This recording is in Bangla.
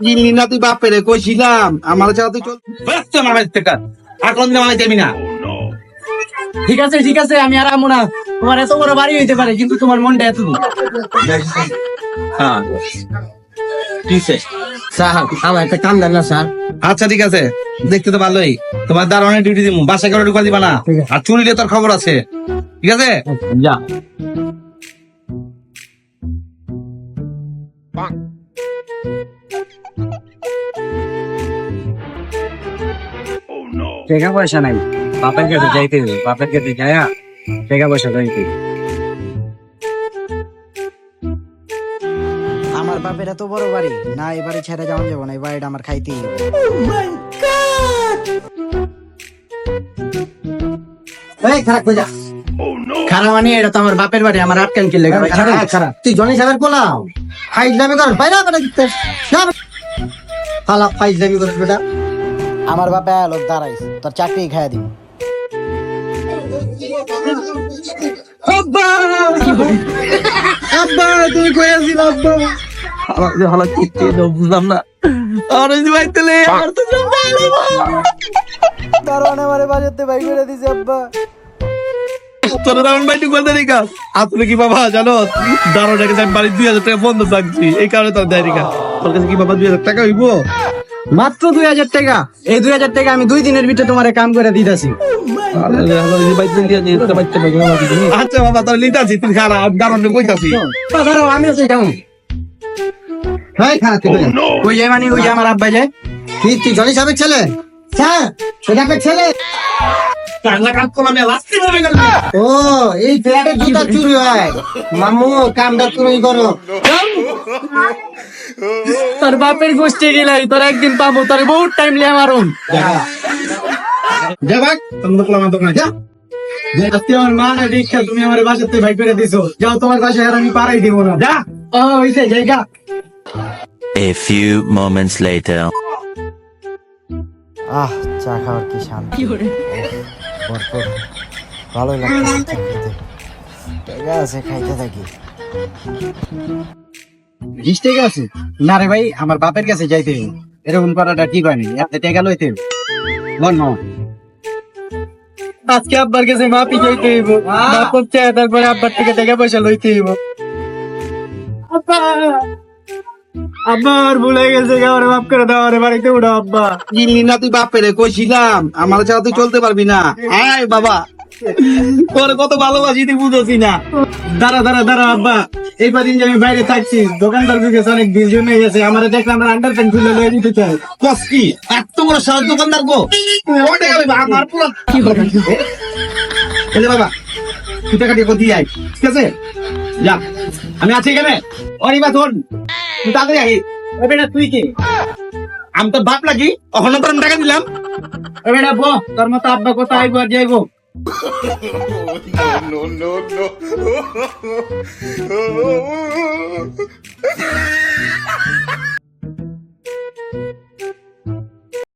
গিল্লি না তুই বাপের কইছিলাম আমার ছাড়া তুই চল আমার বাড়ি থেকে আকন দিয়ে মালাই যাবি না। ঠিক আছে আমি আর আমু না। তোমার এত বড় বাড়ি হইতে পারে কিন্তু তোমার মনটা এত হ্যাঁ স্যার আমার একটা কাম দেন না স্যার। আচ্ছা ঠিক আছে, দেখতে তো ভালোই, তোমার দারোয়ানের ডিউটি দিব, বাসায় করে ঢুকা দিবা না, আর চুরিলে তোর খবর আছে, ঠিক আছে? যা টাকা পয়সা নাই, বাপের কাছে যাইতে হবে, বাপের কাছে যায়া টাকা পয়সা যাইতে। আমার বাপের এত বড় বাড়ি না, এই বাড়ি ছেড়ে যাওয়া যাবো না, এই বাড়িটা আমার খাইতেই হবে। খারাপ মানে এটা তো আমার বাপের বাড়ি, আমার আটকান কিনলে খারাপ। তুই জনি সাহেবের পোলাও ফাইজলামি কর, বাইরে বেটা দিতে ফালা ফাইজলামি করিস বেটা। আমার বাপে লোক দাঁড়াইস, তোর চাকরি খাইয়া দিব। আব্বা আব্বা তুমি কই আছিস আব্বা? আমার হালা কিতে বুঝলাম না, আর এই বাইতেলে আর তো দারোয়ান আমারে বাজাতে বাই করে দিছে আব্বা। তোর দারোয়ান বাইটু কোথা থেকে কাজ? আসলে কি বাবা জানো, দারোয়ানকে আমি বাড়ি 2000 টাকা বন্ধ থাকছি, এই কারণে তোর দেয় রিকা। তোর কাছে কি বাবা 2000 টাকা হইব? মাত্র 2000 টাকা। এই 2000 টাকা আমি 2 দিনের ভিতরে তোমারে কাম করে দিতেছি। আচ্ছা বাবা তোর লিতাছি, তুই খারাপ দারোয়ানকে কইতাছি। আমি আছি কেমন ওই যায় মানে ওই যে আমার আব্বা যায়। তুই জনি সাহেবের ছেলে? স্যার এটা আপনার ছেলে? ও এই ফ্ল্যাটে জুতা চুরি হয়, মামু কামটা তুমি করো। তোর বাপের গোষ্ঠী গেলাই, তোর একদিন পাবো, তোর বহুত টাইম লিয়ে মারুন। যা ভাগ, তুমি বললাম আমার দোকানে যা। আজকে আমার মা না দীক্ষা তুমি আমার বাসাতে ভাই করে দিছো, যাও তোমার বাসায় আর আমি পারাই দিব না। যা। ও হইছে জায়গা। A few moments later. চা খাওয়ার কি শান্তি, ভরপুর ভালো লাগছে চা খেতে। ঠিক আছে খাইতে থাকি। 20 টাকা আছে না রে ভাই, আমার বাপের কাছে যাইতে হবে, এরকম করাটা ঠিক হয়নি। এত টাকা লইতে হবে বল না, আজকে আব্বার কাছে মাপি যাইতে হইব, বাপর চেয়ে তারপরে আব্বার থেকে টাকা পয়সা লইতে হইব। আব্বার ভুলে গেছে, আমার মাফ করে দাও, আরে বাড়িতে উঠো আব্বা। গিল্লি না তুই বাপের কইছিলাম আমার ছাড়া তুই চলতে পারবি না। আয় বাবা, তোর কত ভালোবাসি তুই বুঝছি না। দাঁড়া আব্বা, এই কদিন যে আমি বাইরে থাকছি, দোকানদার ঢুকে অনেক বিল জমে গেছে, আমার দেখলাম আমরা আন্ডার প্যান্ট খুলে লয়ে দিতে চাই। কস কি এত বড় সাহায্য দোকানদার গো, ওটা গেলে আমার পুরো কি করে এলে বাবা, তুই টাকা দিয়ে দিয়ে আয়, ঠিক আছে? যা, আমি আছি এখানে। অরিবা তোর তুই তাড়াতাড়ি আই। বেটা তুই কি? আমি তো বাপ লাগি, অহন তোর আমি টাকা দিলাম। বেটা বো, তোর মতো আব্বা কোথায় আইবো আর যাইবো? no.